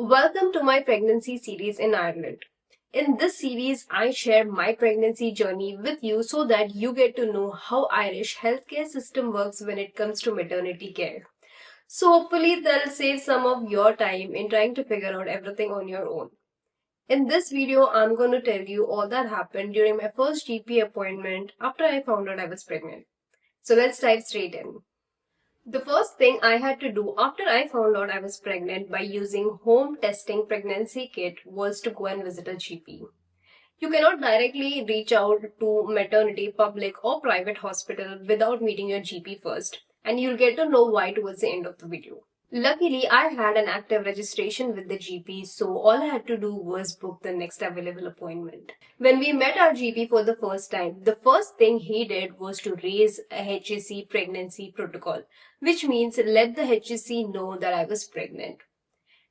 Welcome to my pregnancy series in Ireland. In this series, I share my pregnancy journey with you so that you get to know how Irish healthcare system works when it comes to maternity care. So hopefully that'll save some of your time in trying to figure out everything on your own. In this video, I'm going to tell you all that happened during my first GP appointment after I found out I was pregnant. So let's dive straight in. The first thing I had to do after I found out I was pregnant by using home testing pregnancy kit was to go and visit a GP. You cannot directly reach out to maternity, public or private hospital without meeting your GP first, and you'll get to know why towards the end of the video. Luckily, I had an active registration with the GP, so all I had to do was book the next available appointment. When we met our GP for the first time, the first thing he did was to raise a HSE Pregnancy Protocol, which means let the HSE know that I was pregnant.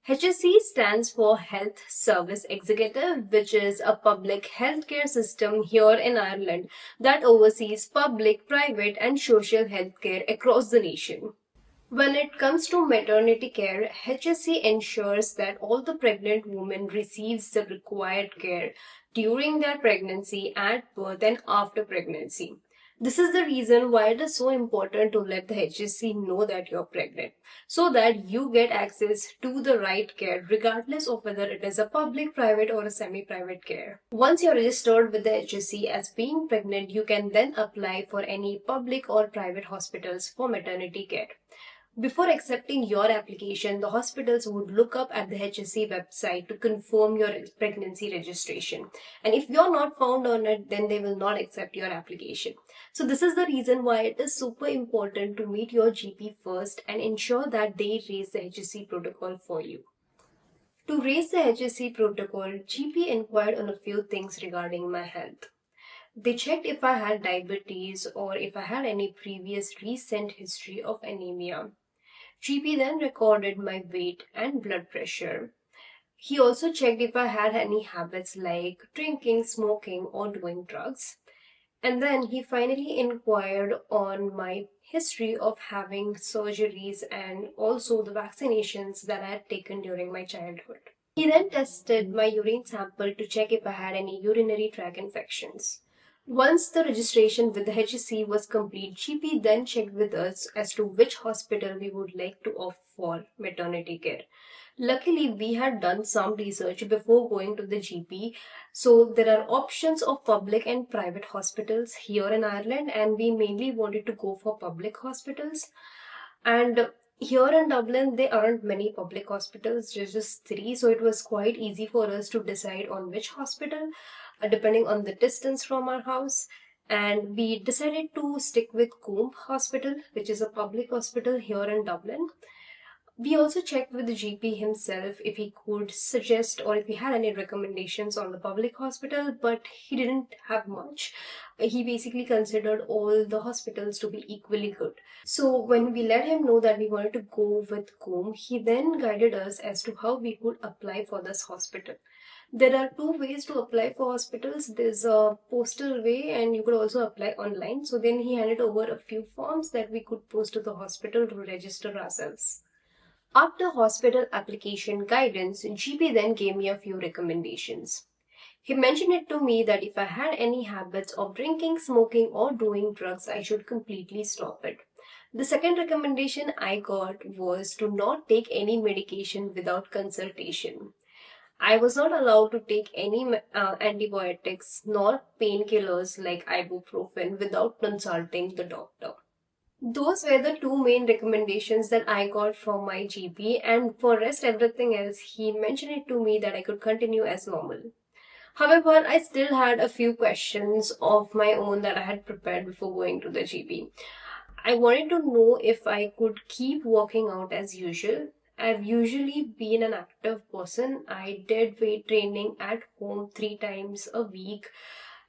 HSE stands for Health Service Executive, which is a public healthcare system here in Ireland that oversees public, private and social healthcare across the nation. When it comes to maternity care, HSE ensures that all the pregnant women receives the required care during their pregnancy, at birth and after pregnancy. This is the reason why it is so important to let the HSE know that you're pregnant, so that you get access to the right care regardless of whether it is a public, private or a semi-private care. Once you're registered with the HSE as being pregnant, you can then apply for any public or private hospitals for maternity care. Before accepting your application, the hospitals would look up at the HSE website to confirm your pregnancy registration. And if you're not found on it, then they will not accept your application. So this is the reason why it is super important to meet your GP first and ensure that they raise the HSE protocol for you. To raise the HSE protocol, GP inquired on a few things regarding my health. They checked if I had diabetes or if I had any previous recent history of anemia. GP then recorded my weight and blood pressure. He also checked if I had any habits like drinking, smoking, or doing drugs. And then he finally inquired on my history of having surgeries and also the vaccinations that I had taken during my childhood. He then tested my urine sample to check if I had any urinary tract infections. Once the registration with the HSE was complete, GP then checked with us as to which hospital we would like to opt for maternity care. Luckily, we had done some research before going to the GP, so there are options of public and private hospitals here in Ireland, and we mainly wanted to go for public hospitals. And here in Dublin, there aren't many public hospitals, there's just three, so it was quite easy for us to decide on which hospital depending on the distance from our house. And we decided to stick with Coombe Hospital, which is a public hospital here in Dublin. We also checked with the GP himself if he could suggest or if he had any recommendations on the public hospital, but he didn't have much. He basically considered all the hospitals to be equally good. So when we let him know that we wanted to go with Coombe, he then guided us as to how we could apply for this hospital. There are two ways to apply for hospitals. There's a postal way and you could also apply online. So then he handed over a few forms that we could post to the hospital to register ourselves. After hospital application guidance, GP then gave me a few recommendations. He mentioned it to me that if I had any habits of drinking, smoking or doing drugs, I should completely stop it. The second recommendation I got was to not take any medication without consultation. I was not allowed to take any antibiotics nor painkillers like ibuprofen without consulting the doctor. Those were the two main recommendations that I got from my GP, and for rest everything else he mentioned it to me that I could continue as normal. However, I still had a few questions of my own that I had prepared before going to the GP. I wanted to know if I could keep working out as usual. I've usually been an active person. I did weight training at home 3 times a week,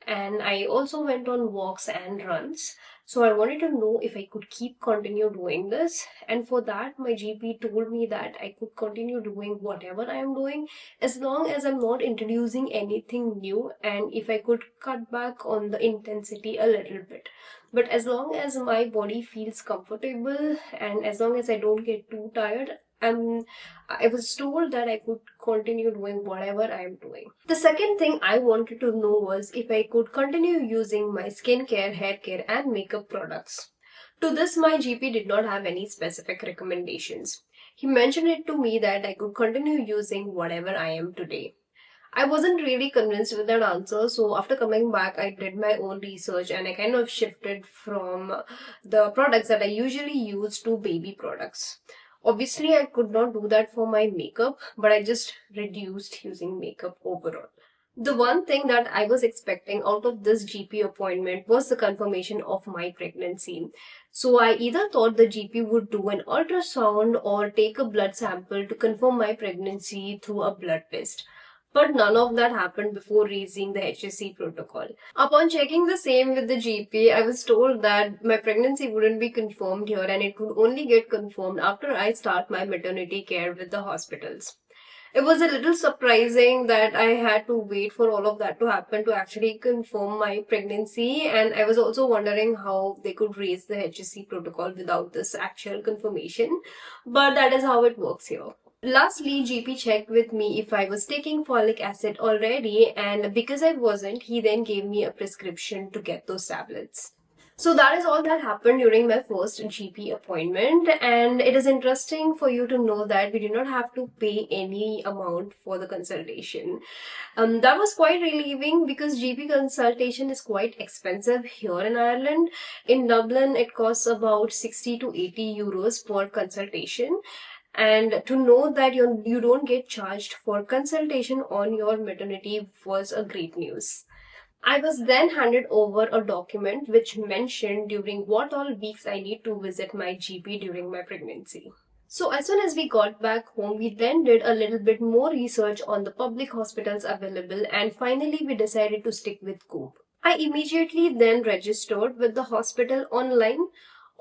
and I also went on walks and runs. So I wanted to know if I could continue doing this, and for that my GP told me that I could continue doing whatever I am doing as long as I'm not introducing anything new, and if I could cut back on the intensity a little bit. But as long as my body feels comfortable and as long as I don't get too tired, I was told that I could continue doing whatever I am doing. The second thing I wanted to know was if I could continue using my skincare, hair care, and makeup products. To this, my GP did not have any specific recommendations. He mentioned it to me that I could continue using whatever I am today. I wasn't really convinced with that answer, so after coming back, I did my own research and I kind of shifted from the products that I usually use to baby products. Obviously, I could not do that for my makeup, but I just reduced using makeup overall. The one thing that I was expecting out of this GP appointment was the confirmation of my pregnancy. So I either thought the GP would do an ultrasound or take a blood sample to confirm my pregnancy through a blood test. But none of that happened before raising the HSE protocol. Upon checking the same with the GP, I was told that my pregnancy wouldn't be confirmed here and it would only get confirmed after I start my maternity care with the hospitals. It was a little surprising that I had to wait for all of that to happen to actually confirm my pregnancy, and I was also wondering how they could raise the HSE protocol without this actual confirmation, but that is how it works here. Lastly, GP checked with me if I was taking folic acid already, and because I wasn't, he then gave me a prescription to get those tablets. So that is all that happened during my first GP appointment, and it is interesting for you to know that we did not have to pay any amount for the consultation. That was quite relieving because GP consultation is quite expensive here in Ireland. In Dublin, it costs about 60 to 80 euros per consultation. And to know that you don't get charged for consultation on your maternity was a great news. I was then handed over a document which mentioned during what all weeks I need to visit my GP during my pregnancy. So as soon as we got back home, we then did a little bit more research on the public hospitals available, and finally we decided to stick with Coop. I immediately then registered with the hospital online.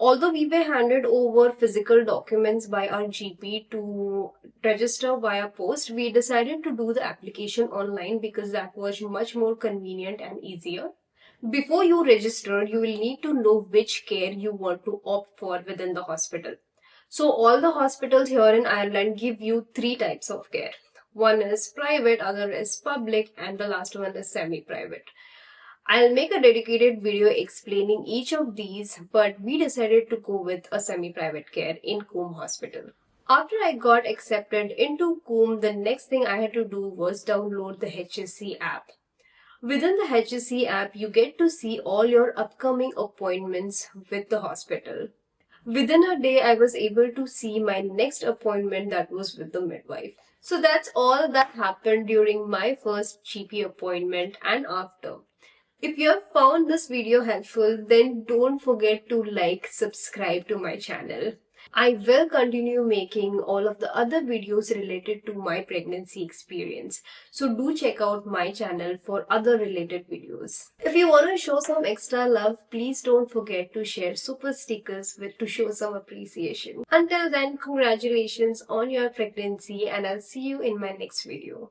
Although we were handed over physical documents by our GP to register via post, we decided to do the application online because that was much more convenient and easier. Before you register, you will need to know which care you want to opt for within the hospital. So all the hospitals here in Ireland give you three types of care. One is private, other is public, and the last one is semi-private. I'll make a dedicated video explaining each of these, but we decided to go with a semi-private care in Coombe Hospital. After I got accepted into Coombe, the next thing I had to do was download the HSE app. Within the HSE app, you get to see all your upcoming appointments with the hospital. Within a day, I was able to see my next appointment that was with the midwife. So that's all that happened during my first GP appointment and after. If you have found this video helpful, then don't forget to like, subscribe to my channel. I will continue making all of the other videos related to my pregnancy experience. So do check out my channel for other related videos. If you want to show some extra love, please don't forget to share super stickers to show some appreciation. Until then, congratulations on your pregnancy, and I'll see you in my next video.